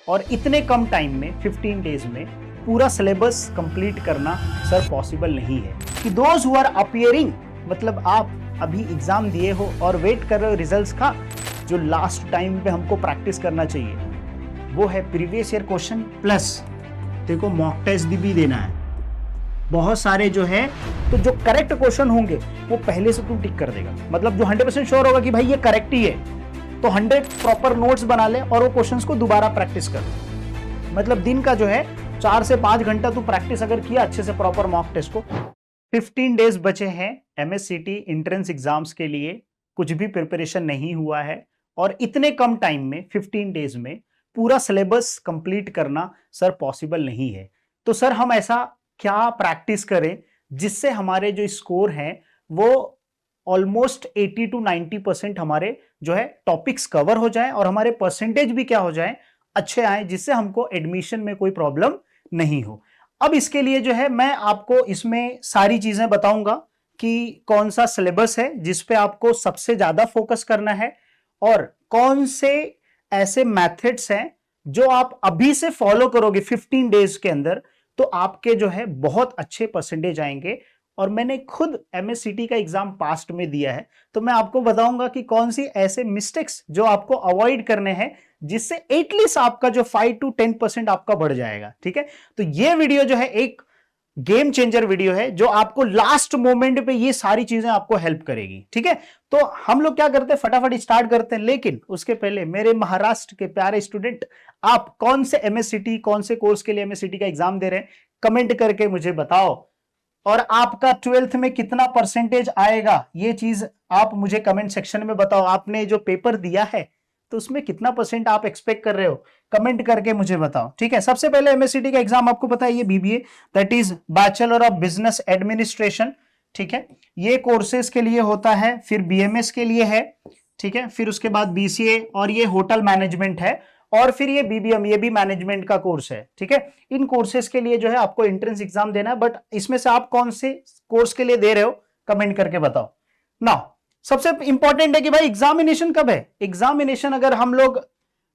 और इतने कम टाइम में 15 डेज में पूरा सिलेबस कंप्लीट करना सर पॉसिबल नहीं है। कि दोज हु आर अपीयरिंग मतलब आप अभी एग्जाम दिए हो और वेट कर रहे हो रिजल्ट्स का, जो लास्ट टाइम पे हमको प्रैक्टिस करना चाहिए वो है प्रीवियस ईयर क्वेश्चन प्लस देखो मॉक टेस्ट भी देना है बहुत सारे जो है। तो जो करेक्ट क्वेश्चन होंगे वो पहले से तू टिक कर देगा, मतलब जो 100% श्योर होगा कि भाई ये करेक्ट ही है तो 100 प्रॉपर नोट्स बना ले और वो क्वेश्चंस को दोबारा प्रैक्टिस कर। मतलब दिन का जो है 4 से 5 घंटा तू प्रैक्टिस अगर किया अच्छे से प्रॉपर मॉक टेस्ट को। 15 डेज बचे हैं एमएससीटी एंट्रेंस एग्जाम्स के लिए, कुछ भी प्रिपरेशन नहीं हुआ है और इतने कम टाइम में 15 डेज में पूरा सिलेबस कंप्लीट करना सर पॉसिबल नहीं है। तो सर हम ऐसा क्या प्रैक्टिस करें जिससे हमारे जो स्कोर हैं वो ऑलमोस्ट 80 to 90% हमारे जो है टॉपिक्स कवर हो जाए और हमारे परसेंटेज भी क्या हो जाए अच्छे आए, जिससे हमको एडमिशन में कोई प्रॉब्लम नहीं हो। अब इसके लिए जो है मैं आपको इसमें सारी चीजें बताऊंगा कि कौन सा सिलेबस है जिस पे आपको सबसे ज्यादा फोकस करना है और कौन से ऐसे मेथड्स हैं जो आप अभी से फॉलो करोगे 15 डेज के अंदर तो आपके जो है बहुत अच्छे परसेंटेज आएंगे। और मैंने खुद एमएससीटी का एग्जाम पास्ट में दिया है तो मैं आपको बताऊंगा कि कौन सी ऐसे मिस्टेक्स जो आपको अवॉइड करने हैं जिससे एटलीस्ट आपका जो 5 to 10% आपका बढ़ जाएगा। ठीक है, तो ये वीडियो जो है एक गेम चेंजर वीडियो है जो आपको लास्ट मोमेंट पे ये सारी चीजें आपको हेल्प करेगी। ठीक है, तो हम लोग क्या करते हैं फटाफट स्टार्ट करते हैं, लेकिन उसके पहले मेरे महाराष्ट्र के प्यारे स्टूडेंट आप कौन से एमएससीटी कौन से कोर्स के लिए एमएससीटी का एग्जाम दे रहे हैं कमेंट करके मुझे बताओ। और आपका 12th में कितना परसेंटेज आएगा ये चीज आप मुझे कमेंट सेक्शन में बताओ। आपने जो पेपर दिया है तो उसमें कितना परसेंट आप एक्सपेक्ट कर रहे हो कमेंट करके मुझे बताओ। ठीक है, सबसे पहले एमएससीटी का एग्जाम आपको पता है ये BBA that is bachelor of business administration. ठीक है, ये कोर्सेज के लिए होता है, फिर बीएमएस के लिए है। ठीक है, फिर उसके बाद बीसीए और ये होटल मैनेजमेंट है और फिर ये बीबीएम ये भी मैनेजमेंट का कोर्स है। ठीक है, इन कोर्सेज के लिए जो है आपको एंट्रेंस एग्जाम देना है, बट इसमें से आप कौन से कोर्स के लिए दे रहे हो कमेंट करके बताओ ना। सबसे इंपॉर्टेंट है कि भाई एग्जामिनेशन कब है। एग्जामिनेशन अगर हम लोग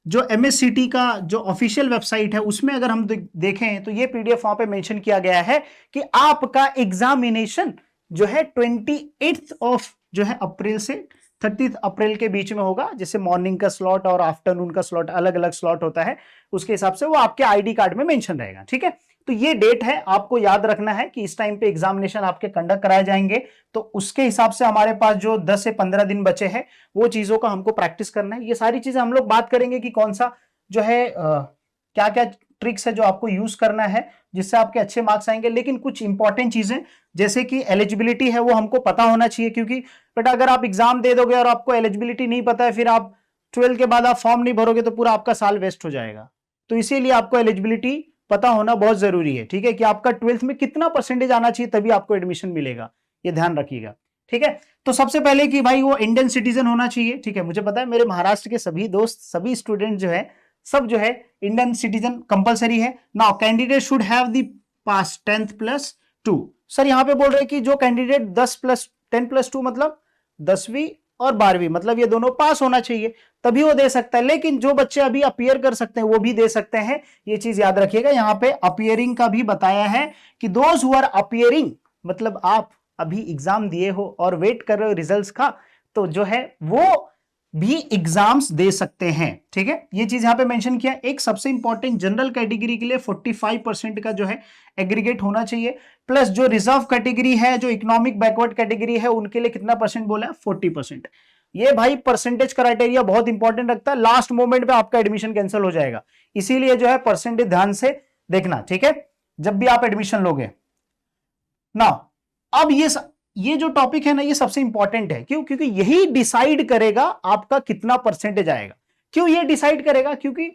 जो एमएससीटी का जो ऑफिशियल वेबसाइट है उसमें अगर हम देखें तो ये पीडीएफ वहां पे मेंशन किया गया है कि आपका एग्जामिनेशन जो है 28 ऑफ जो है अप्रैल से 30 अप्रैल के बीच में होगा। जैसे मॉर्निंग का स्लॉट और आफ्टरनून का स्लॉट अलग अलग स्लॉट होता है, उसके हिसाब से वो आपके आईडी कार्ड में मेंशन रहेगा। ठीक है, तो ये डेट है, आपको याद रखना है कि इस टाइम पे एग्जामिनेशन आपके कंडक्ट कराए जाएंगे। तो उसके हिसाब से हमारे पास जो 10 से 15 दिन बचे हैं वो चीजों का हमको प्रैक्टिस करना है। ये सारी चीजें हम लोग बात करेंगे कि कौन सा जो है क्या क्या ट्रिक्स है जो आपको यूज करना है जिससे आपके अच्छे मार्क्स आएंगे। लेकिन कुछ इंपॉर्टेंट चीजें जैसे कि एलिजिबिलिटी है वो हमको पता होना चाहिए, क्योंकि बेटा अगर आप एग्जाम दे दोगे और आपको एलिजिबिलिटी नहीं पता है फिर आप 12 के बाद आप फॉर्म नहीं भरोगे तो पूरा आपका साल वेस्ट हो जाएगा। तो इसीलिए आपको एलिजिबिलिटी पता होना बहुत जरूरी है। ठीक है, कि आपका 12th में कितना परसेंटेज आना चाहिए तभी आपको एडमिशन मिलेगा, ये ध्यान रखिएगा। ठीक है, तो सबसे पहले कि भाई वो इंडियन सिटीजन होना चाहिए। ठीक है, मुझे पता है मेरे महाराष्ट्र के सभी दोस्त सभी स्टूडेंट जो है सब जो है इंडियन सिटीजन कंपलसरी है। Now candidate should have the pass 10+2। Sir यहाँ पे बोल रहे हैं कि जो कैंडिडेट 10+2 मतलब 10वीं और 12वीं मतलब ये दोनों पास होना चाहिए तभी वो दे सकता है। लेकिन जो बच्चे अभी अपीयर कर सकते हैं वो भी दे सकते हैं, ये चीज याद रखिएगा। यहाँ पे अपीयरिंग का भी बताया है कि दोज हु आर अपीयरिंग मतलब आप अभी एग्जाम दिए हो और वेट कर रहे हो रिजल्ट्स का, तो जो है वो भी एग्जाम्स दे सकते हैं। ठीक है, ये चीज यहां पे मेंशन किया। एक सबसे इंपॉर्टेंट जनरल कैटेगरी के लिए 45% का जो है एग्रीगेट होना चाहिए, प्लस जो रिजर्व कैटेगरी है जो इकोनॉमिक बैकवर्ड कैटेगरी है उनके लिए कितना परसेंट बोला है 40%। ये भाई परसेंटेज क्राइटेरिया बहुत इंपॉर्टेंट रखता है, लास्ट मोमेंट पे आपका एडमिशन कैंसिल हो जाएगा, इसीलिए जो है परसेंटेज ध्यान से देखना। ठीक है, जब भी आप एडमिशन लोगे ना। अब ये जो टॉपिक है ना ये सबसे इंपॉर्टेंट है। क्यों? क्योंकि यही डिसाइड करेगा आपका कितना परसेंटेज आएगा। क्यों ये डिसाइड करेगा? क्योंकि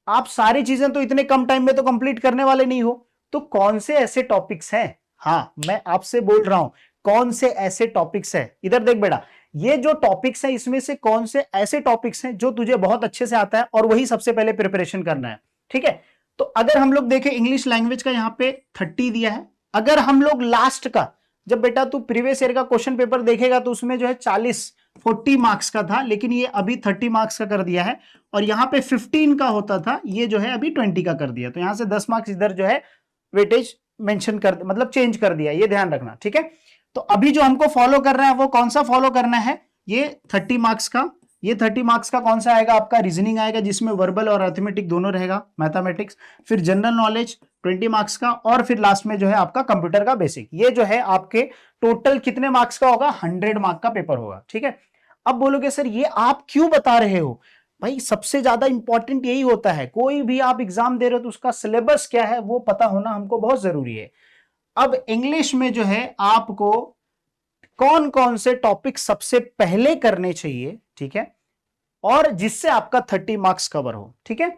आप सारी चीजें तो इतने कम टाइम में तो कंप्लीट करने वाले नहीं हो, तो कौन से ऐसे टॉपिक्स हैं, हाँ मैं आपसे बोल रहा हूं कौन से ऐसे टॉपिक्स हैं। इधर देख बेटा, ये जो टॉपिक्स हैं इसमें से कौन से ऐसे टॉपिक्स हैं जो तुझे बहुत अच्छे से आता है और वही सबसे पहले प्रिपरेशन करना है। ठीक है, तो अगर हम लोग देखें इंग्लिश लैंग्वेज का यहाँ पे 30 दिया है। अगर हम लोग लास्ट का जब बेटा तू प्रीवियस ईयर का क्वेश्चन पेपर देखेगा तो उसमें जो है 40 40 मार्क्स का था, लेकिन ये अभी 30 मार्क्स का कर दिया है, और यहाँ पे 15 का होता था, ये जो है अभी 20 का कर दिया। तो यहाँ से 10 मार्क्स इधर जो है वेटेज मेंशन कर, मतलब चेंज कर दिया, ये ध्यान रखना, ठीक है। तो अभी जो हमको फॉलो करना है वो कौन सा फॉलो करना है, ये 30 मार्क्स का, ये 30 मार्क्स का कौन सा आएगा आपका, रीजनिंग आएगा, जिसमें वर्बल और अर्थमेटिक दोनों रहेगा, मैथमेटिक्स, फिर जनरल नॉलेज 20 मार्क्स का, और फिर लास्ट में जो है आपका कंप्यूटर का बेसिक। ये जो है आपके टोटल कितने मार्क्स का होगा, 100 मार्क का पेपर होगा, ठीक है। अब बोलोगे सर ये आप क्यों बता रहे हो, भाई सबसे ज्यादा इंपॉर्टेंट यही होता है, कोई भी आप एग्जाम दे रहे हो तो उसका सिलेबस क्या है वो पता होना हमको बहुत जरूरी है। अब इंग्लिश में जो है आपको कौन कौन से टॉपिक सबसे पहले करने चाहिए, ठीक है, और जिससे आपका 30 मार्क्स कवर हो, ठीक है।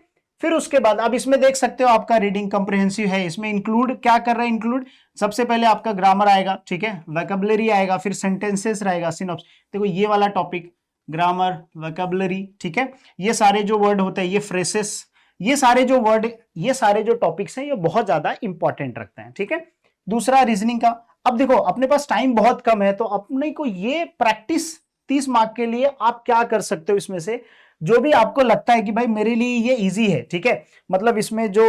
फिर उसके बाद आप इसमें देख सकते हो आपका रीडिंग कंप्रिहेंसिव है, इसमें इंक्लूड क्या कर रहा है, इंक्लूड सबसे पहले आपका ग्रामर आएगा, ठीक है, वोकैबुलरी आएगा, फिर सेंटेंसेस रहेगा, सिनॉप्स, देखो ये वाला टॉपिक ग्रामर, वोकैबुलरी, ठीक है, ये सारे जो वर्ड होते हैं, ये फ्रेसेस, ये सारे जो वर्ड, ये सारे जो टॉपिक्स हैं ये बहुत ज्यादा इंपॉर्टेंट रखते हैं, ठीक है। दूसरा रीजनिंग का, अब देखो अपने पास टाइम बहुत कम है, तो अपने को ये प्रैक्टिस 30 मार्क के लिए आप क्या कर सकते हो, इसमें से जो भी आपको लगता है कि भाई मेरे लिए ये इजी है, ठीक है, मतलब इसमें जो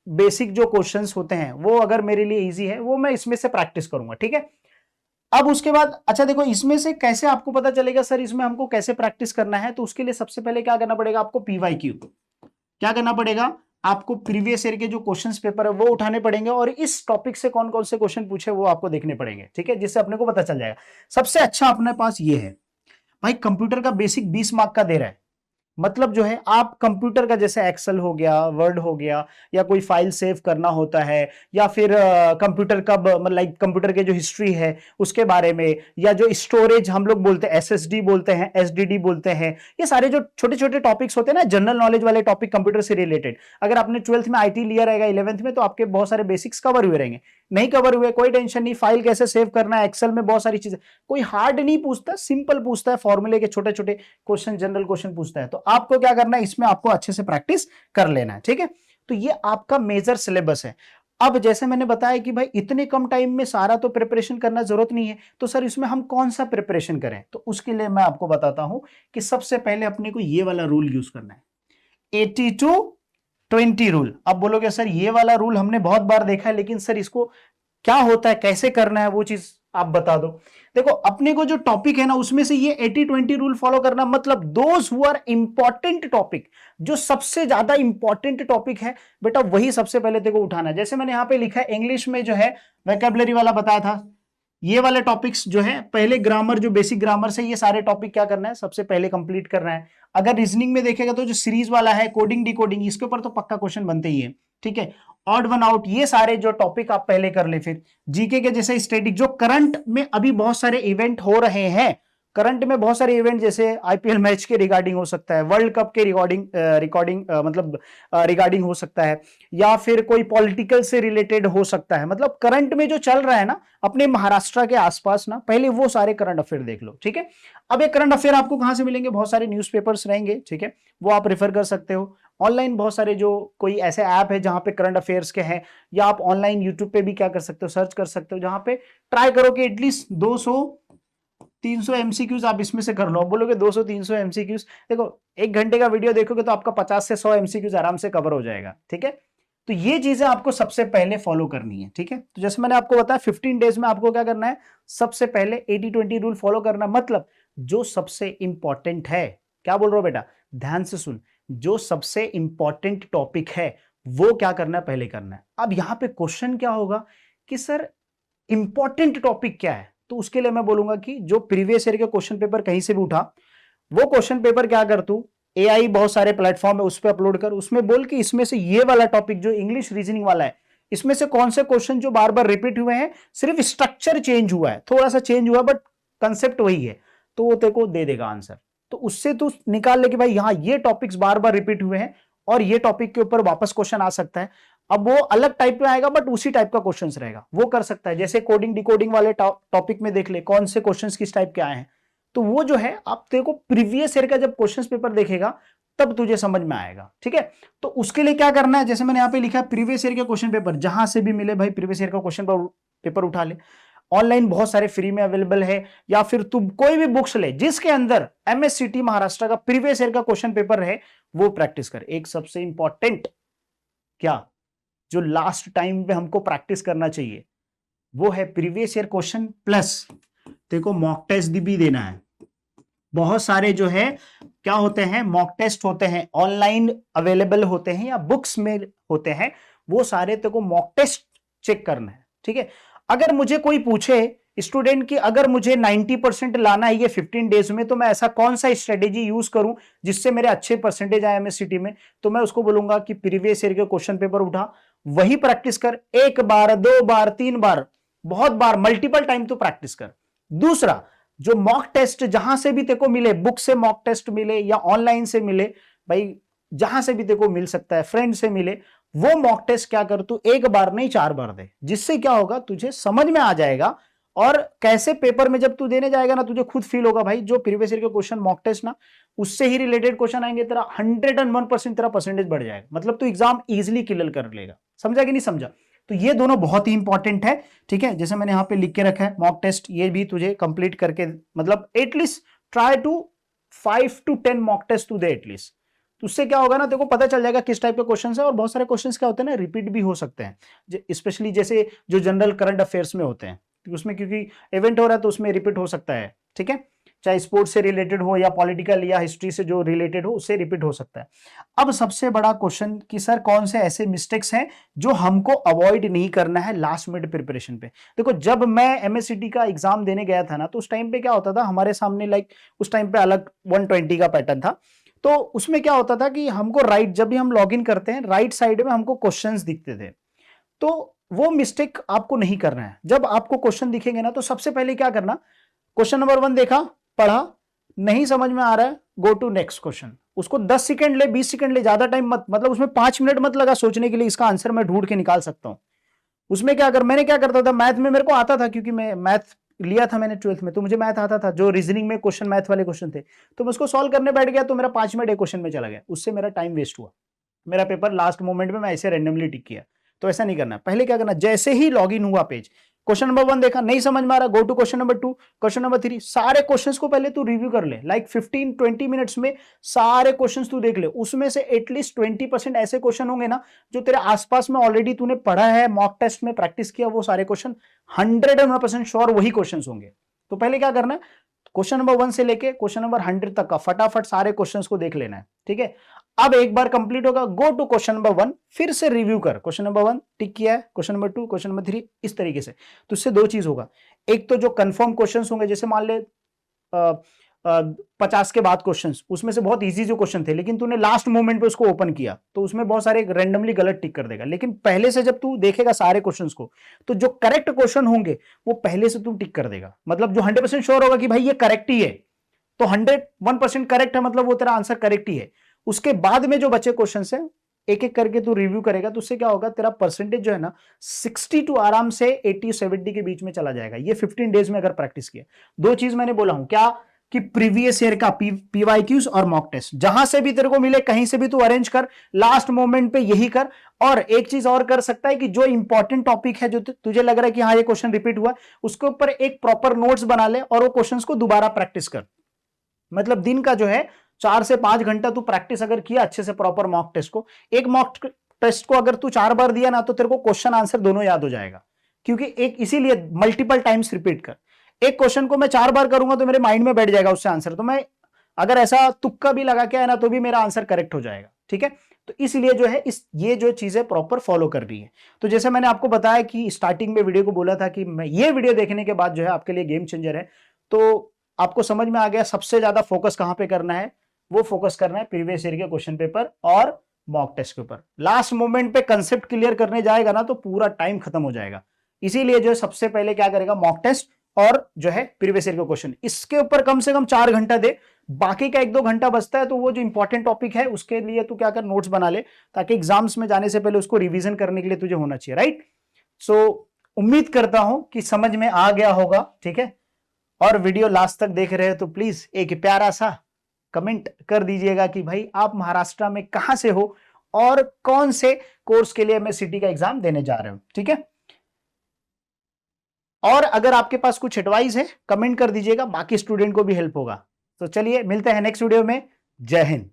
बेसिक जो क्वेश्चंस होते हैं वो अगर मेरे लिए इजी है वो मैं इसमें से प्रैक्टिस करूंगा, ठीक है। अब उसके बाद अच्छा देखो इसमें से कैसे आपको पता चलेगा सर इसमें हमको कैसे प्रैक्टिस करना है, तो उसके लिए सबसे पहले क्या करना पड़ेगा आपको, पीवाईक्यू, क्या करना पड़ेगा आपको, प्रीवियस ईयर के जो क्वेश्चंस पेपर है वो उठाने पड़ेंगे, और इस टॉपिक से कौन कौन से क्वेश्चन पूछे वो आपको देखने पड़ेंगे, ठीक है, जिससे अपने को पता चल जाएगा। सबसे अच्छा अपने पास ये है भाई, कंप्यूटर का बेसिक 20 मार्क का दे रहा है, मतलब जो है आप कंप्यूटर का जैसे एक्सेल हो गया, वर्ड हो गया, या कोई फाइल सेव करना होता है, या फिर कंप्यूटर का मतलब लाइक कंप्यूटर के जो हिस्ट्री है उसके बारे में, या जो स्टोरेज हम लोग बोलते हैं एसएसडी बोलते हैं, एसडीडी बोलते हैं, ये सारे जो छोटे छोटे टॉपिक्स होते हैं ना, जनरल नॉलेज वाले टॉपिक कंप्यूटर से रिलेटेड, अगर आपने 12th में आईटी लिया रहेगा 11th में, तो आपके बहुत सारे बेसिक्स कवर हुए रहेंगे। नहीं कवर हुए कोई टेंशन नहीं, फाइल कैसे सेव करना है, एक्सेल में बहुत सारी चीजें, कोई हार्ड नहीं पूछता, सिंपल पूछता है, फॉर्मूले के छोटे छोटे क्वेश्चन, जनरल क्वेश्चन पूछता है, तो आपको क्या करना है, इसमें आपको अच्छे से प्रैक्टिस कर लेना है, ठीक है। तो ये आपका मेजर सिलेबस है। अब जैसे मैंने बताया कि भाई इतने कम टाइम में सारा तो प्रिपरेशन करना जरूरत नहीं है, तो सर इसमें हम कौन सा प्रिपरेशन करें, तो उसके लिए मैं आपको बताता हूं कि सबसे पहले अपने को ये वाला रूल यूज करना है, 80-20 रूल। अब बोलोगे सर ये वाला रूल हमने बहुत बार देखा है, लेकिन सर इसको क्या होता है, कैसे करना है, वो चीज आप बता दो। देखो अपने को जो टॉपिक है ना उसमें से ये 80-20 रूल फॉलो करना, मतलब those who are important topic, जो सबसे ज्यादा इंपॉर्टेंट टॉपिक है बेटा वही सबसे पहले देखो उठाना है। जैसे मैंने यहां पे लिखा है इंग्लिश में जो है वोकैबुलरी वाला बताया था, ये वाले टॉपिक्स जो है पहले ग्रामर, जो बेसिक ग्रामर से ये सारे टॉपिक क्या करना है सबसे पहले कंप्लीट करना है। अगर रीजनिंग में देखेगा तो जो सीरीज वाला है कोडिंग डिकोडिंग, इसके ऊपर तो पक्का क्वेश्चन बनते ही है, ठीक है। ऑड वन आउट, ये सारे जो टॉपिक आप पहले कर ले। फिर जीके के जैसे स्टैटिक, जो करंट में अभी बहुत सारे इवेंट हो रहे हैं, करंट में बहुत सारे इवेंट जैसे आईपीएल मैच के रिगार्डिंग हो सकता है, वर्ल्ड कप के रिकॉर्डिंग मतलब रिगार्डिंग हो सकता है, या फिर कोई पॉलिटिकल से रिलेटेड हो सकता है, मतलब करंट में जो चल रहा है ना अपने महाराष्ट्र के आसपास ना, पहले वो सारे करंट अफेयर देख लो, ठीक है। अब ये करंट अफेयर आपको कहां से मिलेंगे, बहुत सारे न्यूज़पेपर्स रहेंगे, ठीक है, वो आप रेफर कर सकते हो। ऑनलाइन बहुत सारे जो कोई ऐसे ऐप है जहां पे करंट अफेयर्स के हैं, या आप ऑनलाइन यूट्यूब पे भी क्या कर सकते हो, सर्च कर सकते हो, जहां पे ट्राई करो कि एटलीस्ट 200-300 एमसीक्यूज आप इसमें से कर लो। बोलोगे 200-300 एमसीक्यूज, देखो 1 घंटे का वीडियो देखोगे तो आपका 50 से 100 एमसीक्यूज आराम से कवर हो जाएगा, ठीक है। तो ये चीजें आपको सबसे पहले फॉलो करनी है, ठीक है। तो जैसे मैंने आपको बताया 15 डेज में आपको क्या करना है, सबसे पहले 80-20 रूल फॉलो करना, मतलब जो सबसे इंपॉर्टेंट है, क्या बोल रहा हूं बेटा, ध्यान से सुन, जो सबसे इंपॉर्टेंट टॉपिक है वो क्या करना है, पहले करना है। अब यहां पे क्वेश्चन क्या होगा कि सर इंपॉर्टेंट टॉपिक क्या है, तो उसके लिए मैं बोलूंगा कि जो प्रीवियस ईयर के क्वेश्चन पेपर कहीं से भी उठा, वो क्वेश्चन पेपर क्या कर तू, एआई बहुत सारे प्लेटफॉर्म है उस पर अपलोड कर, उसमें बोल कि इसमें से ये वाला टॉपिक जो इंग्लिश रीजनिंग वाला है, इसमें से कौन से क्वेश्चन जो बार बार रिपीट हुए हैं, सिर्फ स्ट्रक्चर चेंज हुआ है, थोड़ा सा चेंज हुआ बट कंसेप्ट वही है, तो वो तेरे को दे देगा आंसर। तो उससे तू निकाल ले कि भाई यहां ये टॉपिक्स बार बार रिपीट हुए हैं और ये टॉपिक के ऊपर वापस क्वेश्चन आ सकता है। अब वो अलग टाइप में आएगा बट उसी टाइप का क्वेश्चन रहेगा, वो कर सकता है। जैसे कोडिंग डिकोडिंग वाले टॉपिक में देख ले कौन से क्वेश्चन किस टाइप के आए हैं, तो वो जो है आप तेरे को प्रीवियस ईयर का जब क्वेश्चन पेपर देखेगा तब तुझे समझ में आएगा, ठीक है। तो उसके लिए क्या करना है, जैसे मैंने यहां पे लिखा है प्रीवियस ईयर के क्वेश्चन पेपर, जहां से भी मिले भाई प्रीवियस ईयर का क्वेश्चन पेपर उठा ले। ऑनलाइन बहुत सारे फ्री में अवेलेबल है, या फिर तू कोई भी बुक्स ले जिसके अंदर एमएससीटी महाराष्ट्र का प्रीवियस ईयर का क्वेश्चन पेपर है, वो प्रैक्टिस कर। एक सबसे इंपॉर्टेंट क्या जो लास्ट टाइम पे हमको प्रैक्टिस करना चाहिए वो है प्रीवियस ईयर क्वेश्चन प्लस देखो मॉक टेस्ट भी देना है। बहुत सारे जो है क्या होते हैं, मॉक टेस्ट होते हैं, ऑनलाइन अवेलेबल होते हैं या बुक्स में होते हैं, वो सारे तेरे को मॉक टेस्ट चेक करना है, ठीक है। अगर मुझे कोई पूछे स्टूडेंट की अगर मुझे 90% लाना है ये 15 डेज में, तो मैं ऐसा कौन सा स्ट्रेटेजी यूज करूं जिससे मेरे अच्छे परसेंटेज आए एमएससीटी में, तो मैं उसको बोलूंगा कि प्रीवियस ईयर के क्वेश्चन पेपर उठा, वही प्रैक्टिस कर, एक बार, दो बार, तीन बार, बहुत बार, मल्टीपल टाइम तो प्रैक्टिस कर। दूसरा, जो मॉक टेस्ट जहां से भी तेको मिले, बुक से मॉक टेस्ट मिले या ऑनलाइन से मिले, भाई जहां से भी तेको मिल सकता है, फ्रेंड से मिले, वो मॉक टेस्ट क्या कर, तू एक बार नहीं 4 बार दे, जिससे क्या होगा तुझे समझ में आ जाएगा। और कैसे पेपर में जब तू देने जाएगा ना, तुझे खुद फील होगा भाई जो प्रीवियस ईयर के क्वेश्चन मॉक टेस्ट ना, उससे ही रिलेटेड क्वेश्चन आएंगे, तेरा 101% तेरा परसेंटेज बढ़ जाएगा, मतलब तू एग्जाम इजिली क्लियर कर लेगा। समझा कि नहीं समझा? तो ये दोनों बहुत ही इंपॉर्टेंट है, ठीक है। जैसे मैंने यहाँ पे लिख के रखा है मॉक टेस्ट, ये भी तुझे कंप्लीट करके, मतलब at least try to 5 to 10 mock test तू दे एटलीस्ट। तो उससे क्या होगा ना, तेरे को पता चल जाएगा किस टाइप के क्वेश्चन है। और बहुत सारे क्वेश्चन क्या होते हैं ना, रिपीट भी हो सकते हैं, स्पेशली जैसे जो जनरल करंट अफेयर्स में होते हैं, उसमें क्योंकि इवेंट हो रहा है तो उसमें रिपीट हो सकता है, ठीक है। चाहे स्पोर्ट्स से रिलेटेड हो या पॉलिटिकल या हिस्ट्री से जो रिलेटेड हो, उससे रिपीट हो सकता है। अब सबसे बड़ा क्वेश्चन कि सर कौन से ऐसे मिस्टेक्स हैं जो हमको अवॉइड नहीं करना है लास्ट मिनट प्रिपरेशन पे। देखो जब मैं एमएससीटी का एग्जाम देने गया था ना, तो उस टाइम पे क्या होता था हमारे सामने, लाइक उस टाइम पे अलग 120 का पैटर्न था। तो उसमें क्या होता था कि हमको राइट, जब भी हम लॉग इन करते हैं, राइट साइड में हमको क्वेश्चंस दिखते थे। तो वो मिस्टेक आपको नहीं करना है। जब आपको क्वेश्चन दिखेंगे ना, तो सबसे पहले क्या करना, क्वेश्चन नंबर 1 देखा, पढ़ा, नहीं समझ में आ रहा है, गो टू नेक्स्ट क्वेश्चन। उसको 10 सेकंड ले, 20 सेकंड ले, ज्यादा टाइम मत, मतलब उसमें 5 मिनट मत लगा सोचने के लिए इसका आंसर मैं ढूंढ के निकाल सकता हूं। उसमें क्या कर, मैंने क्या करता था, मैथ में मेरे को आता था, क्योंकि मैं मैथ लिया था मैंने 12th में, तो मुझे मैथ आता था, जो रीजनिंग में क्वेश्चन मैथ वाले क्वेश्चन थे, तो मैं उसको सॉल्व करने बैठ गया, तो मेरा 5 मिनट एक क्वेश्चन में चला गया, उससे मेरा टाइम वेस्ट हुआ। मेरा पेपर लास्ट मोमेंट में मैं ऐसे रैंडमली टिक किया। तो ऐसा नहीं करना। पहले क्या करना, जैसे ही लॉग इन हुआ पेज, क्वेश्चन नंबर 1 देखा, नहीं समझ में आ रहा, go to question number 2, question number 3, सारे क्वेश्चंस को पहले तू रिव्यू कर ले, लाइक 15-20 मिनट्स में सारे क्वेश्चंस तू देख ले। उसमें से एटलीस्ट 20% ऐसे क्वेश्चन होंगे ना जो तेरे आसपास में ऑलरेडी तूने पढ़ा है, मॉक टेस्ट में प्रैक्टिस किया, वो सारे क्वेश्चन 101% श्योर वही क्वेश्चन होंगे। तो पहले क्या करना है, क्वेश्चन नंबर 1 से लेके क्वेश्चन नंबर 100 तक का फटाफट सारे क्वेश्चंस को देख लेना है, ठीक है। अब एक बार कंप्लीट होगा, गो टू क्वेश्चन नंबर 1, फिर से रिव्यू कर, क्वेश्चन नंबर 1 टिक किया है, क्वेश्चन नंबर 2, क्वेश्चन नंबर 3, इस तरीके से। तो इससे दो चीज होगा, एक तो जो कंफर्म क्वेश्चंस होंगे, जैसे मान ले 50 के बाद क्वेश्चंस, उसमें से बहुत इजी जो क्वेश्चन थे, लेकिन तूने लास्ट मोमेंट पे उसको ओपन किया, तो उसमें बहुत सारे रैंडमली गलत टिक कर देगा। लेकिन पहले से जब तू देखेगा सारे क्वेश्चंस को, तो जो करेक्ट क्वेश्चन होंगे वो पहले से तू टिक कर देगा, मतलब जो 100% श्योर होगा कि भाई ये करेक्ट ही है, तो 101% करेक्ट है, मतलब वो तेरा आंसर करेक्ट ही है। उसके बाद में जो बचे क्वेश्चन है, एक एक करके तू रिव्यू करेगा, तो उससे क्या होगा, तेरा परसेंटेज जो है ना 60 टू आराम से 80-70 के बीच में चला जाएगा, ये 15 डेज में अगर प्रैक्टिस किया। दो चीज मैंने बोला हूं क्या, कि प्रीवियस ईयर का पीवाईक्यूज और मॉक टेस्ट, जहां से भी तेरे को मिले, कहीं से भी तू अरेंज कर, लास्ट मोमेंट पे यही कर। और एक चीज और कर सकता है कि जो इंपॉर्टेंट टॉपिक है, जो तुझे लग रहा है कि हाँ ये क्वेश्चन रिपीट हुआ, उसके ऊपर एक प्रॉपर नोट्स बना ले और वो क्वेश्चन को दोबारा प्रैक्टिस कर। मतलब दिन का जो है 4 से 5 घंटा तू प्रैक्टिस अगर किया अच्छे से प्रॉपर मॉक टेस्ट को, एक मॉक टेस्ट को अगर तू 4 बार दिया ना, तो तेरे को क्वेश्चन आंसर दोनों याद हो जाएगा, क्योंकि एक इसीलिए मल्टीपल टाइम्स रिपीट कर। एक क्वेश्चन को मैं 4 बार करूंगा तो मेरे माइंड में बैठ जाएगा उससे आंसर, तो मैं अगर ऐसा तुक्का भी लगा के है ना, तो भी मेरा आंसर करेक्ट हो जाएगा, ठीक है। तो इसलिए जो है ये जो चीजें प्रॉपर फॉलो कर रही है। तो जैसे मैंने आपको बताया कि स्टार्टिंग में वीडियो को बोला था कि मैं ये वीडियो देखने के बाद जो है आपके लिए गेम चेंजर है, तो आपको समझ में आ गया सबसे ज्यादा फोकस कहां पे करना है। वो फोकस करना है प्रीवियस ईयर के क्वेश्चन पेपर और मॉक टेस्ट के ऊपर। लास्ट मोमेंट पे कंसेप्ट क्लियर करने जाएगा ना, तो पूरा टाइम खत्म हो जाएगा। इसीलिए जो है सबसे पहले क्या करेगा, मॉक टेस्ट और जो है प्रीवियस ईयर के क्वेश्चन, इसके ऊपर कम से कम 4 घंटा दे। बाकी का 1-2 घंटा बचता है, तो वो जो इंपॉर्टेंट टॉपिक है उसके लिए तू क्या कर, नोट्स बना ले, ताकि एग्जाम्स में जाने से पहले उसको रिवीजन करने के लिए तुझे होना चाहिए, राइट। सो उम्मीद करता हूं कि समझ में आ गया होगा, ठीक है। और वीडियो लास्ट तक देख रहे हो तो प्लीज एक प्यारा सा कमेंट कर दीजिएगा कि भाई आप महाराष्ट्र में कहां से हो और कौन से कोर्स के लिए एमएससीटी का एग्जाम देने जा रहे हो, ठीक है। और अगर आपके पास कुछ एडवाइस है कमेंट कर दीजिएगा, बाकी स्टूडेंट को भी हेल्प होगा। तो चलिए मिलते हैं नेक्स्ट वीडियो में। जय हिंद।